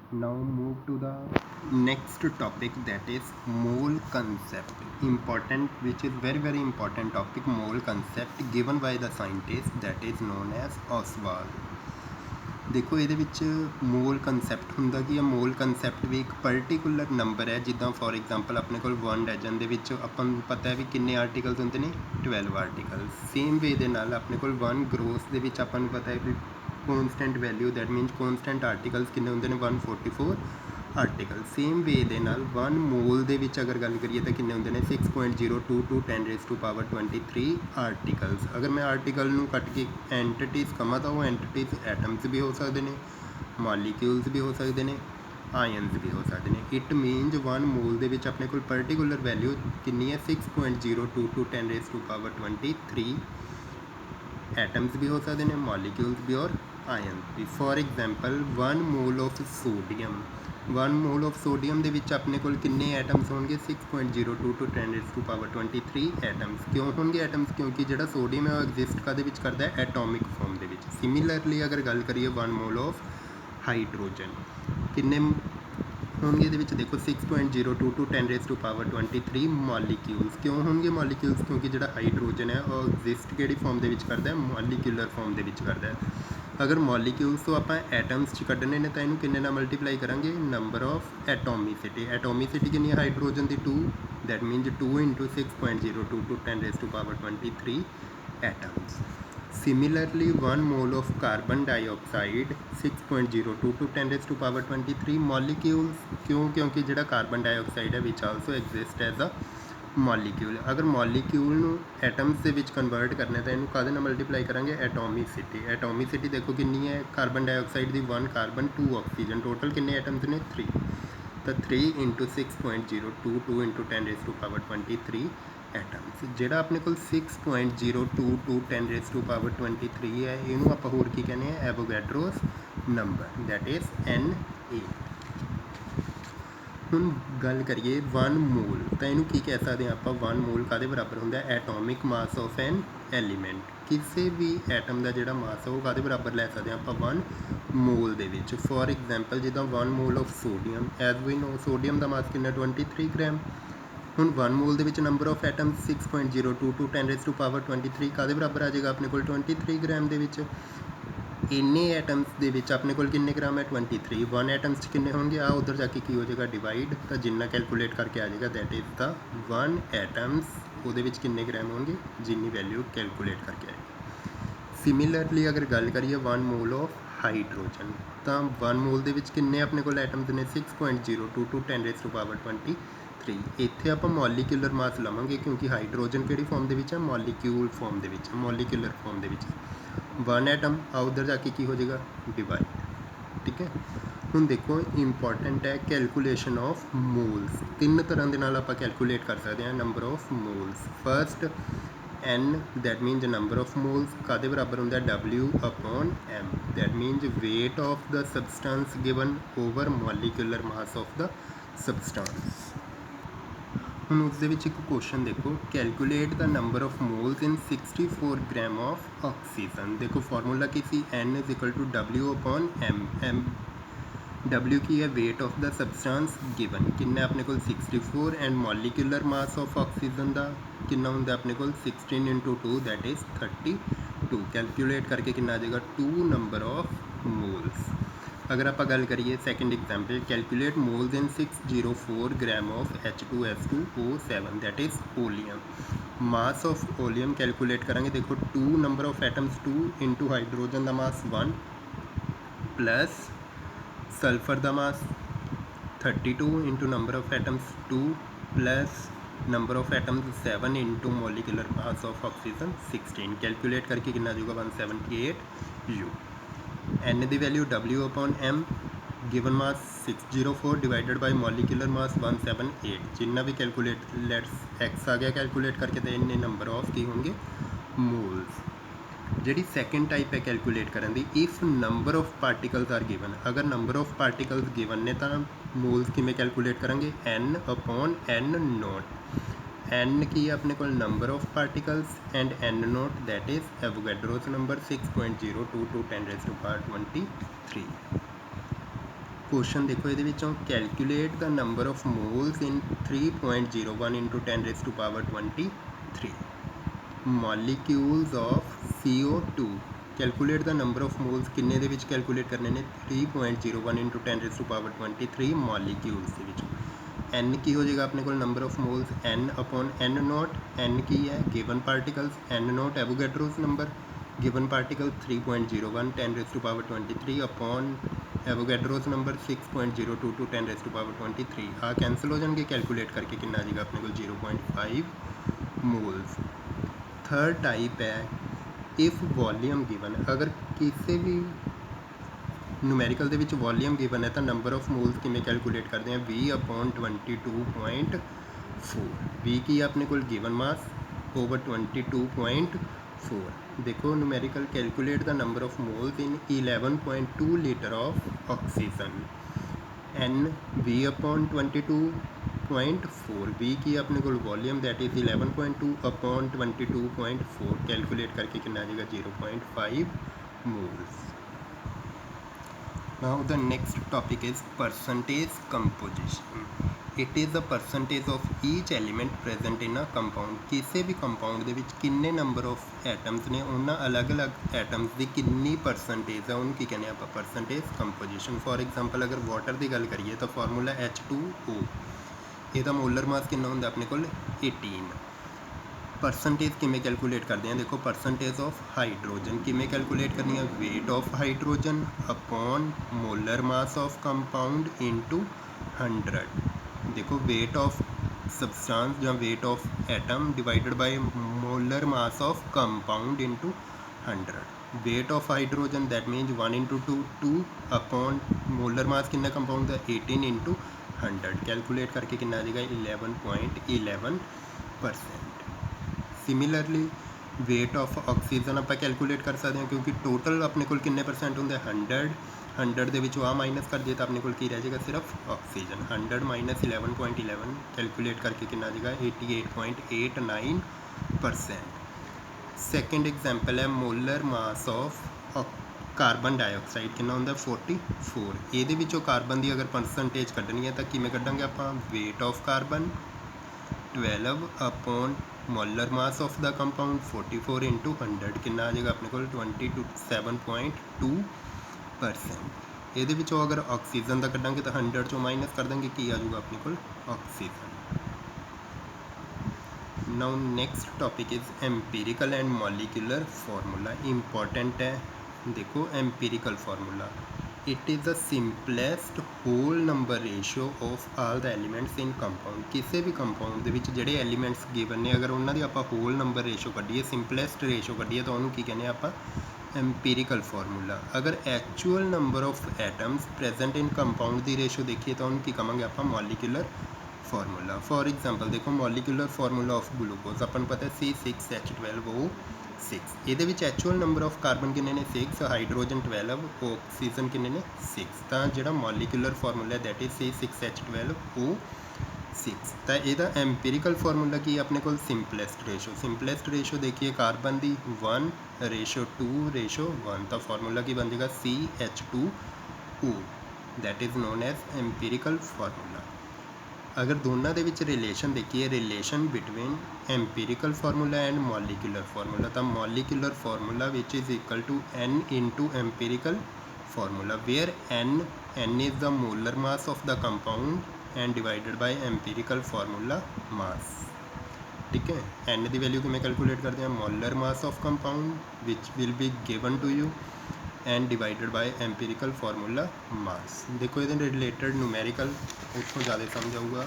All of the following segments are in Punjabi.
Now move to the next topic, that is mole concept. Important, which is very important topic, mole concept given by the scientist that is known as Oswald. ਦੇਖੋ ਇਹਦੇ ਵਿੱਚ ਮੋਲ ਕੰਸੈਪਟ ਹੁੰਦਾ ਕੀ ਹੈ। ਮੋਲ ਕੰਸੈਪਟ ਵੀ ਇੱਕ ਪਰਟੀਕੂਲਰ ਨੰਬਰ ਹੈ। ਜਿੱਦਾਂ ਫੋਰ ਐਗਜ਼ਾਮਪਲ ਆਪਣੇ ਕੋਲ 1 ਡਜਨ ਦੇ ਵਿੱਚ ਆਪਾਂ ਨੂੰ ਪਤਾ ਹੈ ਵੀ ਕਿੰਨੇ ਆਰਟੀਕਲਸ ਹੁੰਦੇ ਨੇ, 12 ਆਰਟੀਕਲ। ਸੇਮ ਵੇ ਦੇ ਨਾਲ ਆਪਣੇ ਕੋਲ 1 ਗਰੋਸ ਦੇ ਵਿੱਚ ਆਪਾਂ ਨੂੰ ਪਤਾ ਹੈ ਵੀ ਕੌਨਸਟੈਂਟ ਵੈਲਿਊ, ਦੈਟ ਮੀਨਸ ਕੌਨਸਟੈਂਟ ਆਰਟੀਕਲਸ ਕਿੰਨੇ ਹੁੰਦੇ ਨੇ, 144 ਆਰਟੀਕਲ। ਸੇਮ ਵੇ ਦੇ ਨਾਲ 1 ਮੋਲ ਦੇ ਵਿੱਚ ਅਗਰ ਗੱਲ ਕਰੀਏ ਤਾਂ ਕਿੰਨੇ ਹੁੰਦੇ ਨੇ, 6.02 to 10⁻23 ਆਰਟੀਕਲਸ। ਅਗਰ ਮੈਂ ਆਰਟੀਕਲ ਨੂੰ ਕੱਟ ਕੇ ਐਂਟੀਟੀਜ਼ ਕਹਾਂ ਤਾਂ ਉਹ ਐਂਟੀਟੀਜ਼ ਐਟਮਸ ਵੀ ਹੋ ਸਕਦੇ ਨੇ, ਮਾਲੀਕਿਊਲਸ ਵੀ ਹੋ ਸਕਦੇ ਨੇ, ਆਇਨਸ ਵੀ ਹੋ ਸਕਦੇ ਨੇ। ਇਟ ਮੀਨਸ 1 ਮੋਲ ਦੇ ਵਿੱਚ ਆਪਣੇ ਕੋਲ ਪਰਟੀਕੂਲਰ ਵੈਲਿਊ ਕਿੰਨੀ ਹੈ, 6.02 to 10⁻23 ਐਟਮਸ ਵੀ ਹੋ ਸਕਦੇ ਨੇ, ਮਾਲੀਕਿਊਲਸ ਵੀ ਔਰ ਆਇਨਸ ਵੀ। For example 1 mole of sodium, 1 mole of sodium ਦੇ ਵਿੱਚ ਆਪਣੇ ਕੋਲ ਕਿੰਨੇ ਐਟਮਸ ਹੋਣਗੇ, 6.02 to 10⁻23 ਐਟਮਸ। ਕਿਉਂ ਹੋਣਗੇ ਐਟਮਸ, ਕਿਉਂਕਿ ਜਿਹੜਾ ਸੋਡੀਅਮ ਹੈ ਉਹ ਐਗਜ਼ਿਸਟ ਕਾਹਦੇ ਵਿੱਚ ਕਰਦਾ ਹੈ, ਐਟੋਮਿਕ ਫਾਰਮ ਦੇ ਵਿੱਚ। ਸਿਮਿਲਰਲੀ ਅਗਰ ਗੱਲ ਕਰੀਏ 1 ਮੋਲ ਆਫ ਹਾਈਡਰੋਜਨ, ਕਿੰਨੇ ਹੋਣਗੇ ਇਹਦੇ ਵਿੱਚ, ਦੇਖੋ 6.02 to 10⁻23 ਮੋਲੀਕਿਊਲਸ। ਕਿਉਂ ਹੋਣਗੇ ਮੋਲੀਕਿਊਲਸ, ਕਿਉਂਕਿ ਜਿਹੜਾ ਹਾਈਡਰੋਜਨ ਹੈ ਉਹ ਐਗਜ਼ਿਸਟ ਕਿਹੜੀ ਫਾਰਮ ਦੇ ਵਿੱਚ ਕਰਦਾ ਹੈ, ਮੋਲੀਕਿਊਲਰ ਫਾਰਮ ਦੇ ਵਿੱਚ ਕਰਦਾ ਹੈ। ਅਗਰ ਮੋਲੀਕਿਊਲਸ ਤੋਂ ਆਪਾਂ ਐਟਮਸ 'ਚ ਕੱਢਣੇ ਨੇ ਤਾਂ ਇਹਨੂੰ ਕਿੰਨੇ ਨਾਲ ਮਲਟੀਪਲਾਈ ਕਰਾਂਗੇ, ਨੰਬਰ ਆਫ ਐਟੋਮਿਸਿਟੀ। ਐਟੋਮਿਸਿਟੀ ਕਿੰਨੀ ਹੈ hydrogen the, 2, that means 2 × 6.02 to 10⁻23 atoms. Similarly 1 mole of carbon dioxide, 6.02 to 10⁻23 molecules। ਕਿਉਂ, ਕਿਉਂਕਿ ਜਿਹੜਾ ਕਾਰਬਨ ਡਾਈਆਕਸਾਈਡ ਹੈ ਵਿਚ also exist as a molecule. ਅਗਰ ਮੋਲੀਕਿਊਲ ਨੂੰ ਐਟਮਸ ਦੇ ਵਿੱਚ ਕਨਵਰਟ ਕਰਨਾ ਤਾਂ ਇਹਨੂੰ ਕਾਹਦੇ ਨਾਲ ਮਲਟੀਪਲਾਈ ਕਰਾਂਗੇ, ਐਟੋਮਿਸਿਟੀ। ਐਟੋਮਿਸਿਟੀ ਦੇਖੋ ਕਿੰਨੀ ਹੈ ਕਾਰਬਨ ਡਾਈਆਕਸਾਈਡ ਦੀ, 1 ਕਾਰਬਨ 2 ਆਕਸੀਜਨ, ਟੋਟਲ ਕਿੰਨੇ ਐਟਮਸ ਨੇ, 3। ਤਾਂ 3 × 6.02, 2 × 10⁻23 ਐਟਮਸ। ਜਿਹੜਾ ਆਪਣੇ ਕੋਲ 6.02 to 10⁻23 ਹੈ, ਇਹਨੂੰ ਆਪਾਂ ਹੋਰ ਕੀ ਕਹਿੰਦੇ ਆ, ਐਵੋਗੈਡਰੋਸ ਨੰਬਰ, ਦੈਟ ਇਜ਼ Na। ਹੁਣ ਗੱਲ ਕਰੀਏ 1 ਮੋਲ, ਤਾਂ ਇਹਨੂੰ ਕੀ ਕਹਿ ਸਕਦੇ ਹਾਂ ਆਪਾਂ, 1 ਮੋਲ ਕਾਹਦੇ ਬਰਾਬਰ ਹੁੰਦਾ, atomic mass of N element. ਕਿਸੇ ਵੀ ਐਟਮ ਦਾ ਜਿਹੜਾ ਮਾਸ ਹੈ ਉਹ ਕਾਹਦੇ ਬਰਾਬਰ ਲੈ ਸਕਦੇ ਹਾਂ ਆਪਾਂ, 1 ਮੋਲ ਦੇ ਵਿੱਚ। ਫੋਰ ਐਗਜ਼ਾਮਪਲ ਜਿੱਦਾਂ 1 mole of sodium, as we know sodium ਦਾ ਮਾਸ ਕਿੰਨਾ, 23 ਗ੍ਰਾਮ। ਹੁਣ 1 ਮੋਲ ਦੇ ਵਿੱਚ ਨੰਬਰ ਆਫ ਐਟਮਸ 6.02 to 10⁻23 ਕਾਹਦੇ ਬਰਾਬਰ ਆ ਜਾਏਗਾ ਆਪਣੇ ਕੋਲ, 23 ਗ੍ਰਾਮ ਦੇ ਵਿੱਚ। ਇੰਨੇ ਐਟਮਸ ਦੇ ਵਿੱਚ ਆਪਣੇ ਕੋਲ ਕਿੰਨੇ ਗ੍ਰਾਮ ਹੈ, 23। 1 ਐਟਮਸ 'ਚ ਕਿੰਨੇ ਹੋਣਗੇ, ਆ ਉੱਧਰ ਜਾ ਕੇ ਕੀ ਹੋ ਜਾਏਗਾ, ਡਿਵਾਈਡ। ਤਾਂ ਜਿੰਨਾ ਕੈਲਕੂਲੇਟ ਕਰਕੇ ਆ ਜਾਏਗਾ ਦੈਟ ਇਜ਼ ਦਾ 1 ਐਟਮਸ, ਉਹਦੇ ਵਿੱਚ ਕਿੰਨੇ ਗ੍ਰਾਮ ਹੋਣਗੇ, ਜਿੰਨੀ ਵੈਲਿਊ ਕੈਲਕੂਲੇਟ ਕਰਕੇ ਆਏਗੀ। ਸਿਮਿਲਰਲੀ ਅਗਰ ਗੱਲ ਕਰੀਏ 1 ਮੋਲ ਆਫ ਹਾਈਡਰੋਜਨ, ਤਾਂ 1 ਮੋਲ ਦੇ ਵਿੱਚ ਕਿੰਨੇ ਆਪਣੇ ਕੋਲ ਐਟਮਸ ਨੇ, 6.02 to 10⁻23। ਇੱਥੇ ਆਪਾਂ ਮੋਲੀਕਿਊਲਰ ਮਾਸ ਲਵਾਂਗੇ ਕਿਉਂਕਿ ਹਾਈਡਰੋਜਨ ਕਿਹੜੀ ਫਾਰਮ ਦੇ ਵਿੱਚ ਹੈ, ਮੋਲੀਕਿਊਲ ਫਾਰਮ ਦੇ ਵਿੱਚ, ਮੋਲੀਕਿਊਲਰ ਫਾਰਮ ਦੇ ਵਿੱਚ। 1 ਐਟਮ ਆ ਉੱਧਰ ਜਾ ਕੇ ਕੀ ਹੋ ਜਾਏਗਾ, ਡਿਵਾਈਡ। ਠੀਕ ਹੈ। ਹੁਣ ਦੇਖੋ ਇੰਪੋਰਟੈਂਟ ਹੈ ਕੈਲਕੂਲੇਸ਼ਨ ਆਫ ਮੋਲਸ। 3 ਤਰ੍ਹਾਂ ਦੇ ਨਾਲ ਆਪਾਂ ਕੈਲਕੂਲੇਟ ਕਰ ਸਕਦੇ ਹਾਂ number of moles. First n, that means number of moles, ਕਾਹਦੇ ਬਰਾਬਰ ਹੁੰਦਾ, W/m, that means weight of the substance given over molecular mass of the substance। ਹੁਣ ਉਸ ਦੇ ਵਿੱਚ ਇੱਕ ਕੁਐਸਚਨ ਦੇਖੋ, calculate the number of moles in 64 gram of oxygen. ਦੇਖੋ ਫਾਰਮੂਲਾ ਕੀ ਸੀ, n = W/m। W ਕੀ ਹੈ, weight of the substance given, ਕਿੰਨਾ ਆਪਣੇ ਕੋਲ 64, and molecular mass of oxygen ਦਾ ਕਿੰਨਾ ਹੁੰਦਾ ਆਪਣੇ ਕੋਲ, 16 × 2 ਦੈਟ ਇਜ਼ 32। ਕੈਲਕੂਲੇਟ ਕਰਕੇ ਕਿੰਨਾ ਆ ਜਾਏਗਾ, 2 ਨੰਬਰ ਆਫ ਮੋਲਸ। ਅਗਰ ਆਪਾਂ ਗੱਲ ਕਰੀਏ second example, calculate moles in 604 gram of H2SO7 that is oleum. Mass of oleum calculate ਕਰਾਂਗੇ, ਦੇਖੋ 2 ਨੰਬਰ ਆਫ ਐਟਮਸ, 2 × ਹਾਈਡਰੋਜਨ ਦਾ ਮਾਸ 1 ਪਲੱਸ ਸਲਫਰ ਦਾ mass 32 × number of atoms 2 plus number of atoms 7 × molecular mass of oxygen 16। Calculate ਕਰਕੇ ਕਿੰਨਾ ਆ ਜਾਊਗਾ, 178 U। n ਦੀ value W/m, given mass 604 divided by molecular ਮਾਸ 178। ਜਿੰਨਾ ਵੀ ਕੈਲਕੂਲੇਟ ਲੈਟਸ x ਆ ਗਿਆ ਕੈਲਕੂਲੇਟ ਕਰਕੇ, ਤਾਂ ਇੰਨੇ ਨੰਬਰ ਆਫ ਕੀ ਹੋਣਗੇ, ਮੋਲਸ। ਜਿਹੜੀ ਸੈਕਿੰਡ ਟਾਈਪ ਹੈ ਕੈਲਕੂਲੇਟ ਕਰਨ ਦੀ, if number of particles are given. ਅਗਰ ਨੰਬਰ ਆਫ ਪਾਰਟੀਕਲਸ ਗਿਵਨ ਨੇ ਤਾਂ ਮੋਲਸ ਕਿਵੇਂ ਕੈਲਕੂਲੇਟ ਕਰਾਂਗੇ, n/n0। n ਕੀ ਹੈ ਆਪਣੇ ਕੋਲ, number of particles, and n0 that is Avogadro's number, 6.02 to 10⁻23। Question देखो ये calculate the number of moles in 3.01 into 10⁻23 molecules of CO2 calculate the number of moles किन्ने दे विच कैलकुलेट करने ने 3.01 इंटू 10⁻23 मॉलिक्यूल्स दे विच एन की हो जाएगा अपने को number of moles n upon n not n की है given particles n not Avogadro's number given particle 3.01 10⁻23 upon Avogadro's number 6.022 10⁻23 uh cancel हो जाएंगे कैलकुलेट करके कितना आ जाएगा अपने को 0.5 मोल्स। थर्ड टाइप है इफ़ वॉल्यूम गिवन अगर किसी भी न्यूमेरिकल ਦੇ ਵਿੱਚ वॉल्यूम गिवन है तो नंबर ऑफ मोल्स किमें कैलकुलेट करते हैं 20/22.4 V की अपने को गिवन मास ओवर 22.4 देखो numerical calculate the number of moles in 11.2 litre of oxygen N V/22.4 V की अपने को वॉल्यूम दैट इज़ 11.2/22.4 कैलकुलेट करके कितना आ जाएगा 0.5 moles. Now the next topic is percentage composition. It is the percentage of each element present in a compound. किसी भी compound ਦੇ ਵਿੱਚ ਕਿੰਨੇ number of atoms ਨੇ ਉਹਨਾਂ ਅਲੱਗ-ਅਲੱਗ atoms ਦੀ ਕਿੰਨੀ percentage ਹੈ ਉਹਨੂੰ ਕੀ ਕਹਿੰਦੇ ਆਪਾਂ percentage composition. For example ਅਗਰ water ਦੀ ਗੱਲ ਕਰੀਏ ਤਾਂ formula H2O ਇਹਦਾ ਮੋਲਰ ਮਾਸ ਕਿੰਨਾ ਹੁੰਦਾ ਆਪਣੇ ਕੋਲ 18। परसेंटेज किमें कैलकुलेट करते हैं देखो परसेंटेज ऑफ हाइड्रोजन किमें कैलकुलेट करनी है weight of hydrogen upon molar mass of compound into 100 देखो वेट ऑफ सब्सटेंस या weight of atom divided by molar mass of compound into 100 weight of hydrogen that means 1 into 2 upon molar mass कितना कंपाउंड है 18 इंटू 100 कैलकुलेट करके कितना आ जाएगा 11.11%। सिमिलरली वेट ऑफ ऑक्सीजन आप कैलकुलेट कर सकते हैं क्योंकि टोटल अपने को किन्ने परसेंट होंगे 100 ਦੇ ਵਿੱਚੋਂ ਆ ਮਾਈਨਸ ਕਰ ਦਿਏ ਤਾਂ ਆਪਣੇ ਕੋਲ ਕੀ ਰਹਿ ਜਾਏਗਾ ਸਿਰਫ ਆਕਸੀਜਨ 100 ਮਾਈਨਸ 11.11 कैलकुलेट करके कितना आ जाएगा 88.89%। सेकेंड एग्जाम्पल है molar mass of carbon dioxide कितना होंगे 44 ਇਹਦੇ ਵਿੱਚੋਂ ਕਾਰਬਨ ਦੀ ਅਗਰ परसेंटेज ਕੱਢਣੀ ਹੈ ਤਾਂ ਕਿਵੇਂ ਕੱਢਾਂਗੇ ਆਪਾਂ weight of carbon 12 upon molar mass of the compound 44 into 100 कितना आ जाएगा अपने को 27.2%। ये अगर ऑक्सीजन का कटांगे तो 100 चो माइनस कर देंगे कि आ जाएगा अपने को oxygen. Now next topic is empirical and molecular formula important है देखो empirical formula it is the simplest whole number ratio of all the elements in compound किसी भी कंपाउंड के जोड़े एलीमेंट्स गिवन ने अगर उन्होंने आप होल नंबर रेशियो कढ़िए सिंपलेस्ट रेशियो कढ़िए तो उन्होंने की कहने आप एम्पीरिकल फार्मूला। अगर actual number of atoms present in compound की रेशियो देखिए तो उन्होंने की कहेंगे आप मॉलिक्यूलर फार्मूला। फॉर एग्जाम्पल देखो मॉलिक्यूलर फार्मूला ऑफ ग्लूकोज अपन पता है C6H12O6 ये एक्चुअल नंबर ऑफ कार्बन किन्ने ने 6 हाइड्रोजन 12 ऑक्सीजन किन्ने ने 6 तो जो molecular formula that is C6H12O6 तो यदा एम्पीरिकल फार्मूला की अपने को सिंपलेस्ट रेशो देखिए कार्बन की 1:2:1 तो फार्मूला की बन जाएगा CH2O that is known as empirical formula. अगर दोनों के रिलेशन देखिए relation between empirical formula and molecular formula तो molecular formula which is equal to N into empirical formula where N is the molar mass of the compound and divided by empirical formula mass. ठीक है N की वैल्यू कि कैलकुलेट करते हैं molar mass of compound which will be given to you and divided by empirical formula mass. देखो ये रिलेटेड न्यूमेरिकल उसको ज़्यादा समझ आऊगा।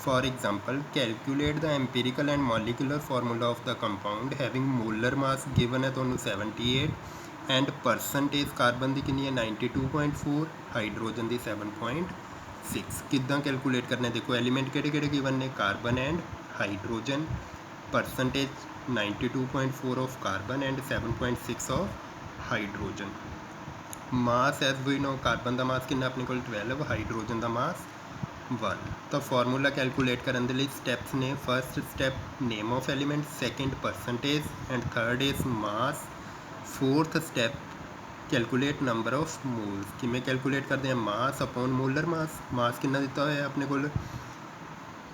For example calculate the empirical and molecular formula of the compound having molar mass given है तो 78 एंड परसेंटेज कार्बन की कितनी है 92.4 हाइड्रोजन की 7.6 किदा कैलकुलेट करना है देखो एलीमेंट किहड़े गिवन ने carbon and hydrogen percentage 92.4 of carbon and 7.6 of hydrogen mass as we know carbon का मास कितना अपने को 12 हाइड्रोजन का मास 1 तो फार्मूला कैलकुलेट करने के लिए स्टैप्स ने first step name of element second percentage and third is mass fourth step calculate number of moles. ਕਿਵੇਂ ਕੈਲਕੂਲੇਟ ਕਰਦੇ ਹਾਂ? ਮਾਸ ਅਪੋਨ ਮੋਲਰ ਮਾਸ। ਮਾਸ ਕਿੰਨਾ ਦਿੱਤਾ ਹੋਇਆ ਆਪਣੇ ਕੋਲ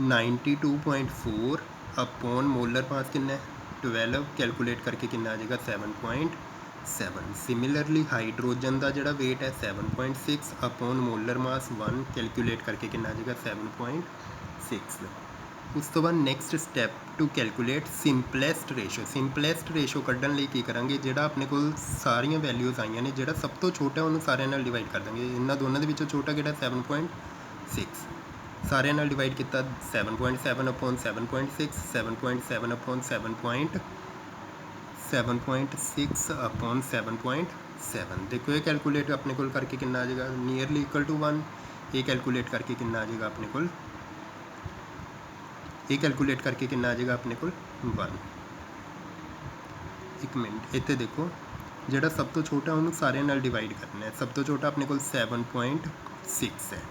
92.4 ਅਪੋਨ ਮੋਲਰ ਮਾਸ ਕਿੰਨਾ ਹੈ 12। ਕੈਲਕੂਲੇਟ ਕਰਕੇ ਕਿੰਨਾ ਆ ਜਾਏਗਾ 7.7। ਸਿਮਿਲਰਲੀ ਹਾਈਡਰੋਜਨ ਦਾ ਜਿਹੜਾ weight ਹੈ 7.6 ਅਪੋਨ ਮੋਲਰ ਮਾਸ 1। ਕੈਲਕੂਲੇਟ ਕਰਕੇ ਕਿੰਨਾ ਆ ਜਾਏਗਾ 7.6। ਉਸ ਤੋਂ ਬਾਅਦ next step to calculate simplest ratio. Simplest ratio ਕੱਢਣ ਲਈ ਕੀ ਕਰਾਂਗੇ? ਜਿਹੜਾ ਆਪਣੇ ਕੋਲ ਸਾਰੀਆਂ ਵੈਲਿਊਜ਼ ਆਈਆਂ ਨੇ, ਜਿਹੜਾ ਸਭ ਤੋਂ ਛੋਟਾ ਉਹਨੂੰ ਸਾਰਿਆਂ ਨਾਲ ਡਿਵਾਈਡ ਕਰ ਦਾਂਗੇ। ਇਹਨਾਂ ਦੋਨਾਂ ਦੇ ਵਿੱਚੋਂ ਛੋਟਾ ਕਿਹੜਾ 7.6। ਸਾਰਿਆਂ ਨਾਲ ਡਿਵਾਈਡ ਕੀਤਾ 7.7 ਅਪੋਨ 7.6 7.7 ਅਪੋਨ 7.6 ਅਪੋਨ 7.7। ਦੇਖੋ ਇਹ ਕੈਲਕੂਲੇਟ ਆਪਣੇ ਕੋਲ ਕਰਕੇ ਕਿੰਨਾ ਆ ਜਾਏਗਾ ਨੀਅਰਲੀ ਇਕੁਅਲ ਟੂ 1। ਇਹ ਕੈਲਕੂਲੇਟ ਕਰਕੇ ਕਿੰਨਾ ਆ ਜਾਏਗਾ ਆਪਣੇ ਕੋਲ? ਇਹ ਕੈਲਕੂਲੇਟ ਕਰਕੇ ਕਿੰਨਾ ਆ ਜਾਏਗਾ ਆਪਣੇ ਕੋਲ 1। ਇੱਕ ਮਿੰਟ, ਇੱਥੇ ਦੇਖੋ ਜਿਹੜਾ ਸਭ ਤੋਂ ਛੋਟਾ ਉਹਨੂੰ ਸਾਰਿਆਂ ਨਾਲ ਡਿਵਾਈਡ ਕਰਨਾ ਹੈ। ਸਭ ਤੋਂ ਛੋਟਾ ਆਪਣੇ ਕੋਲ 7.6 ਹੈ।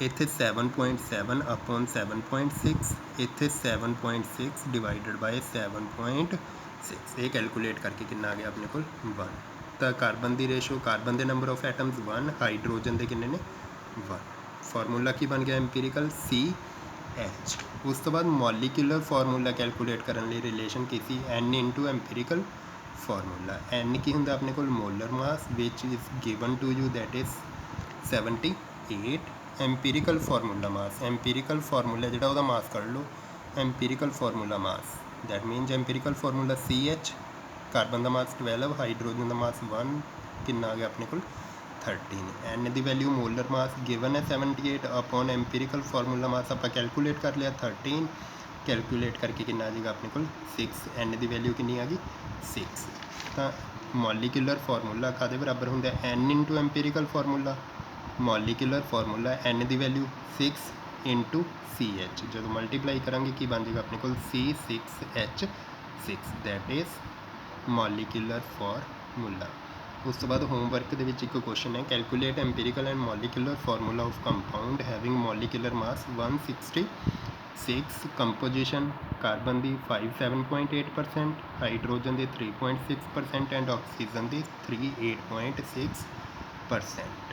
ਇੱਥੇ 7.7 ਅਪੋਨ 7.6, ਇੱਥੇ 7.6 ਡਿਵਾਈਡਡ ਬਾਏ 7.6। ਇਹ ਕੈਲਕੂਲੇਟ ਕਰਕੇ ਕਿੰਨਾ ਆ ਗਿਆ ਆਪਣੇ ਕੋਲ 1। ਤਾਂ ਕਾਰਬਨ ਦੀ ਰੇਸ਼ੋ, ਕਾਰਬਨ ਦੇ ਨੰਬਰ ਆਫ ਐਟਮਸ 1, ਹਾਈਡਰੋਜਨ ਦੇ ਕਿੰਨੇ ਨੇ 1। ਫਾਰਮੂਲਾ ਕੀ ਬਣ ਗਿਆ ਐਮਪੀਰੀਕਲ CH। ਉਸ ਤੋਂ ਬਾਅਦ ਮੋਲੀਕੂਲਰ ਫਾਰਮੂਲਾ ਕੈਲਕੂਲੇਟ ਕਰਨ ਲਈ ਰਿਲੇਸ਼ਨ ਕੀ ਸੀ? N into empirical formula. N ਕੀ ਹੁੰਦਾ ਆਪਣੇ ਕੋਲ? ਮੋਲਰ ਮਾਸ ਵਿਚ is given to you, that is 78। Empirical formula mass, empirical formula ਜਿਹੜਾ ਉਹਦਾ ਮਾਸ ਕੱਢ ਲਓ। Empirical formula mass, that means empirical formula CH। Carbon ਦਾ ਮਾਸ 12, ਹਾਈਡਰੋਜਨ ਦਾ ਮਾਸ 1। ਕਿੰਨਾ ਆ ਗਿਆ ਆਪਣੇ ਕੋਲ 13। N ਦੀ ਵੈਲਿਊ ਮੋਲਰ ਮਾਸ ਗਿਵਨ ਹੈ 78 ਅਪੋਨ ਐਮਪੀਰੀਕਲ ਫਾਰਮੂਲਾ ਮਾਸ ਆਪਾਂ ਕੈਲਕੂਲੇਟ ਕਰ ਲਿਆ 13। ਕੈਲਕੂਲੇਟ ਕਰਕੇ ਕਿੰਨਾ ਆ ਜਾਏਗਾ ਆਪਣੇ ਕੋਲ 6। N ਦੀ ਵੈਲਿਊ ਕਿੰਨੀ ਆ ਗਈ 6। ਤਾਂ ਮੋਲੀਕੂਲਰ ਫਾਰਮੂਲਾ ਕਾਹਦੇ ਬਰਾਬਰ ਹੁੰਦਾ? N into empirical formula. Molecular formula N ਦੀ ਵੈਲਿਊ 6 ਇੰਟੂ CH। ਜਦੋਂ ਮਲਟੀਪਲਾਈ ਕਰਾਂਗੇ ਕੀ ਬਣ ਜਾਏਗਾ ਆਪਣੇ ਕੋਲ C6H6, that is molecular formula. ਉਸ ਤੋਂ ਬਾਅਦ ਹੋਮਵਰਕ ਦੇ ਵਿੱਚ ਇੱਕ ਕੁਐਸਚਨ ਹੈ, calculate empirical and molecular formula of compound having molecular mass 166। Composition carbon ਦੀ 57.8%, ਹਾਈਡਰੋਜਨ ਦੀ 3.6% ਐਂਡ ਆਕਸੀਜਨ ਦੀ 38.6%।